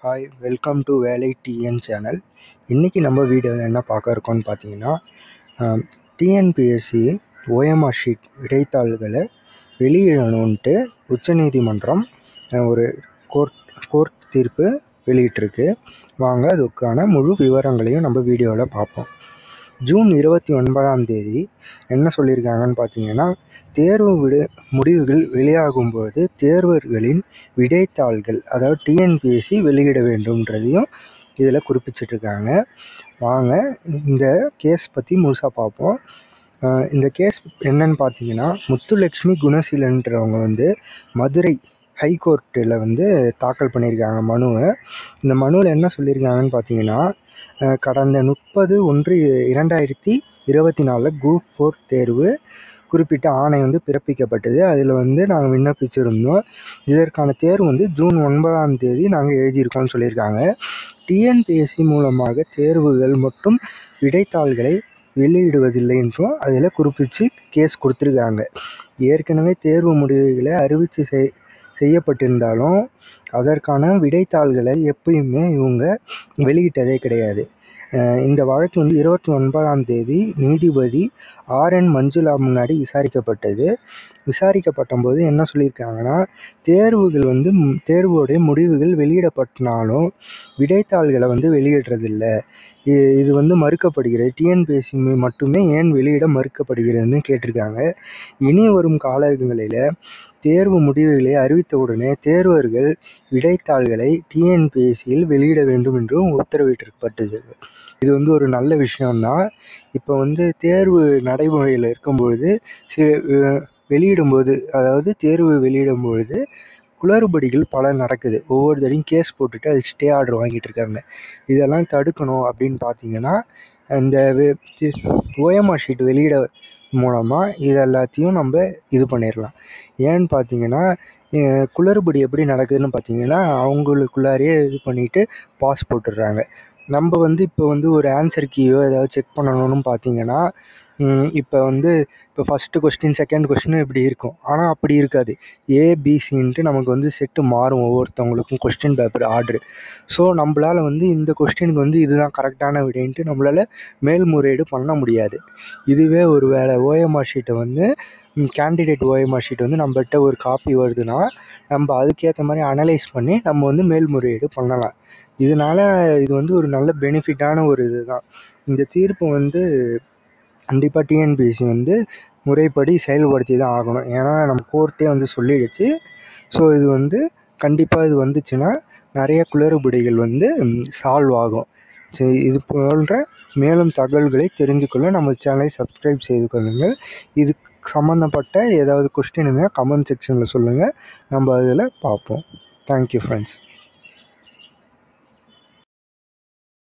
Hi, welcome to வேலை TN channel. இன்றைக்கி நம்ம வீடியோவில் என்ன பார்க்க இருக்கோம்னு பார்த்தீங்கன்னா, டிஎன்பிஎஸ்சி ஓஎம்ஆர் ஷீட் விடைத்தாள்களை வெளியிடணுன்ட்டு உச்சநீதிமன்றம் ஒரு கோர்ட் தீர்ப்பு வெளியிட்டிருக்கு. வாங்க அதுக்கான முழு விவரங்களையும் நம்ம வீடியோவில் பார்ப்போம். ஜூன் 29 என்ன சொல்லியிருக்காங்கன்னு பார்த்தீங்கன்னா, தேர்வு முடிவுகள் வெளியாகும்போது தேர்வர்களின் விடைத்தாள்கள், அதாவது டிஎன்பிஎஸ்சி வெளியிட வேண்டும்ன்றதையும் இதில் குறிப்பிச்சிட்ருக்காங்க. வாங்க இந்த கேஸ் பற்றி முழுசாக பார்ப்போம். இந்த கேஸ் என்னன்னு பார்த்தீங்கன்னா, முத்துலட்சுமி குணசீலன்றவங்க மதுரை ஹைகோர்ட்டில் தாக்கல் பண்ணியிருக்காங்க மனுவை. இந்த மனுவில் என்ன சொல்லியிருக்காங்கன்னு பார்த்தீங்கன்னா, கடந்த 30/1/2024 குரூப் 4 தேர்வு குறிப்பிட்ட ஆணை பிறப்பிக்கப்பட்டது. அதில் நாங்கள் விண்ணப்பிச்சிருந்தோம். இதற்கான தேர்வு ஜூன் 9 நாங்கள் எழுதியிருக்கோம்னு சொல்லியிருக்காங்க. டிஎன்பிஎஸ்சி மூலமாக தேர்வுகள் மற்றும் விடைத்தாள்களை வெளியிடுவதில்லை என்றும் அதில் குறிப்பிட்டு கேஸ் கொடுத்துருக்காங்க. ஏற்கனவே தேர்வு முடிவுகளை அறிவித்து செய்யப்பட்டிருந்தாலும் அதற்கான விடைத்தாள்களை எப்பயுமே இவங்க வெளியிட்டதே கிடையாது. இந்த வழக்கு 29 நீதிபதி RN மஞ்சுளா முன்னாடி விசாரிக்கப்பட்டது. விசாரிக்கப்பட்டபோது என்ன சொல்லியிருக்காங்கன்னா, தேர்வுகள் தேர்வுடைய முடிவுகள் வெளியிடப்பட்டாலும் விடைத்தாள்களை வெளியிடுறதில்லை. இது மறுக்கப்படுகிறது. டிஎன்பிஎஸ்சி மட்டுமே ஏன் வெளியிட மறுக்கப்படுகிறதுன்னு கேட்டிருக்காங்க. இனி வரும் காலங்களில் தேர்வு முடிவுகளை அறிவித்தவுடனே தேர்வர்கள் விடைத்தாள்களை டிஎன்பிஎஸ்சியில் வெளியிட வேண்டும் என்றும் உத்தரவிட்டிருக்கப்பட்டது. இது ஒரு நல்ல விஷயம்தான். இப்போ தேர்வு நடைமுறையில் இருக்கும்பொழுது வெளியிடும்போது, அதாவது தேர்வு வெளியிடும்பொழுது குளறுபடிகள் பல நடக்குது. ஒவ்வொரு தடையும் கேஸ் போட்டுட்டு அதுக்கு ஸ்டே ஆர்டர் வாங்கிட்டு இருக்காங்க. இதெல்லாம் தடுக்கணும் அப்படின்னு பார்த்தீங்கன்னா, இந்த ஓஎம்ஆர் ஷீட் வெளியிட மூலமாக இது எல்லாத்தையும் நம்ம இது பண்ணிடலாம். ஏன்னு பார்த்தீங்கன்னா, குளறுபடி எப்படி நடக்குதுன்னு பார்த்தீங்கன்னா, அவங்களுக்குள்ளாரையே இது பண்ணிவிட்டு பாஸ் போட்டுடுறாங்க. நம்ம இப்போ ஒரு ஆன்சர் கீயோ ஏதாவது செக் பண்ணணும்னு பார்த்தீங்கன்னா, இப்போ ஃபஸ்ட்டு கொஸ்டின் செகண்ட் கொஸ்டின் இப்படி இருக்கும். ஆனால் அப்படி இருக்காது. ஏபிசின்ட்டு நமக்கு செட்டு மாறும் ஒவ்வொருத்தவங்களுக்கும் கொஸ்டின் பேப்பர் ஆர்டரு. ஸோ நம்மளால் இந்த கொஸ்டினுக்கு இதுதான் கரெக்டான விடைன்ட்டு நம்மளால் மேல்முறையீடு பண்ண முடியாது. இதுவே ஒரு வேளை ஓஎம்ஆர் ஷீட்டை கேண்டிடேட் ஓஎம்ஆர் ஷீட் நம்மகிட்ட ஒரு காப்பி வருதுன்னா, நம்ம அதுக்கேற்ற மாதிரி அனலைஸ் பண்ணி நம்ம மேல்முறையீடு பண்ணலாம். இதனால் இது ஒரு நல்ல பெனிஃபிட்டான ஒரு இது தான். இந்த தீர்ப்பு கண்டிப்பாக டிஎன்பிஎஸ்சி முறைப்படி செயல்படுத்தி தான் ஆகணும். ஏன்னா நம்ம கோர்ட்டே சொல்லிடுச்சு. ஸோ இது கண்டிப்பாக இது வந்துச்சுன்னா நிறைய குளறுபடிகள் சால்வ் ஆகும். சரி, இது போன்ற மேலும் தகவல்களை தெரிந்து கொள்ள நம்ம சேனலை சப்ஸ்கிரைப் செய்து கொள்ளுங்கள். இது சம்மந்தப்பட்ட ஏதாவது கொஸ்டின் இருந்தால் கமெண்ட் செக்ஷனில் சொல்லுங்கள். நம்ம அதில் பார்ப்போம். Thank you friends.